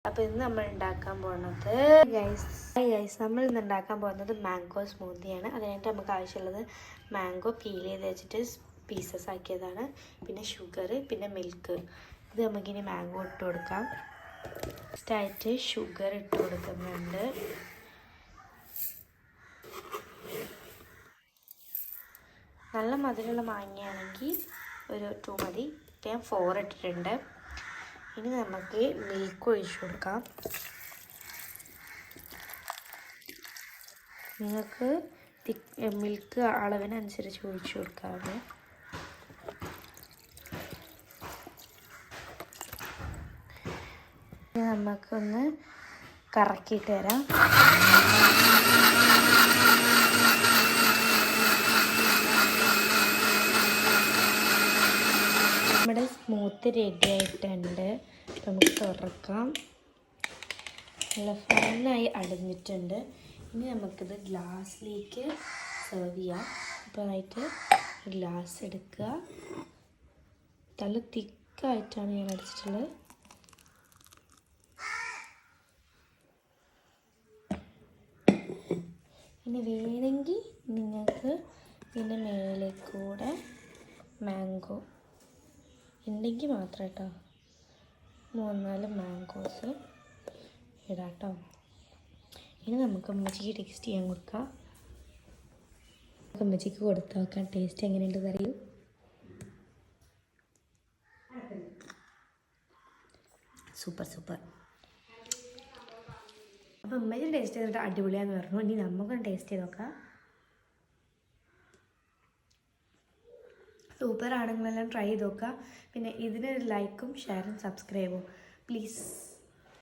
അപ്പോൾ ഇന്ന് നമ്മൾ ഉണ്ടാക്കാൻ പോകുന്നത് ഗൈസ് നമ്മൾ ഇന്ന് ഉണ്ടാക്കാൻ പോകുന്നത് മാംഗോ സ്മൂത്തിയാണ്. അതിനായിട്ട് നമുക്ക് ആവശ്യമുള്ളത് മാംഗോ പീൽ ചെയ്ത് വെച്ചിട്ട് പീസസ് ആക്കിയതാണ്, പിന്നെ ഷുഗർ, പിന്നെ മിൽക്ക്. ഇത് നമുക്കിനി മാംഗോ ഇട്ട് കൊടുക്കാം. ഫസ്റ്റായിട്ട് ഷുഗർ ഇട്ട് കൊടുക്കുന്നുണ്ട്. നല്ല മധുരമുള്ള മാങ്ങയാണെങ്കിൽ ഒരു 2 മതി. ഞാൻ 4 ഇട്ടിട്ടുണ്ട്. ഇനി നമുക്ക് മിൽക്ക് ഒഴിച്ചു കൊടുക്കാം. നിങ്ങൾക്ക് മിൽക്ക് അളവിനനുസരിച്ച് ഒഴിച്ചു കൊടുക്കാവുന്നത്. നമുക്കൊന്ന് കറക്കിയിട്ട് തരാം. നമ്മുടെ സ്മൂത്ത് റെഡി ആയിട്ടുണ്ട്. നമുക്ക് തുറക്കാം. നല്ല ഫൈനായി അടഞ്ഞിട്ടുണ്ട്. ഇനി നമുക്കിത് ഗ്ലാസ്സിലേക്ക് സെർവ് ചെയ്യാം. അപ്പോൾ ആയിട്ട് ഗ്ലാസ് എടുക്കുക. നല്ല തിക്കായിട്ടാണ് ഞാൻ അടിച്ചിട്ടുള്ളത്. ഇനി വേണമെങ്കിൽ നിങ്ങൾക്ക് ഇതിൻ്റെ മേലേക്കൂടെ മാംഗോ ഉണ്ടെങ്കിൽ മാത്രം കേട്ടോ 3-4 മാംഗോസ് ഇടാം കേട്ടോ. ഇനി നമുക്ക് അമ്മച്ചിക്ക് ടേസ്റ്റ് ചെയ്യാൻ കൊടുക്കാം. അമ്മച്ചിക്ക് കൊടുത്ത് നോക്കാം ടേസ്റ്റ് എങ്ങനെയുണ്ടെന്ന് അറിയൂ. സൂപ്പർ. അപ്പോൾ അമ്മച്ചി ടേസ്റ്റ് ചെയ്തിട്ട് അടിപൊളിയാന്ന് പറഞ്ഞു. ഇനി നമുക്കൊന്ന് ടേസ്റ്റ് ചെയ്ത് നോക്കാം. സൂപ്പർ ആണെങ്കിലെല്ലാം ട്രൈ ചെയ്ത് നോക്കുക. പിന്നെ ഇതിനൊരു ലൈക്കും ഷെയറും സബ്സ്ക്രൈബും പ്ലീസ്.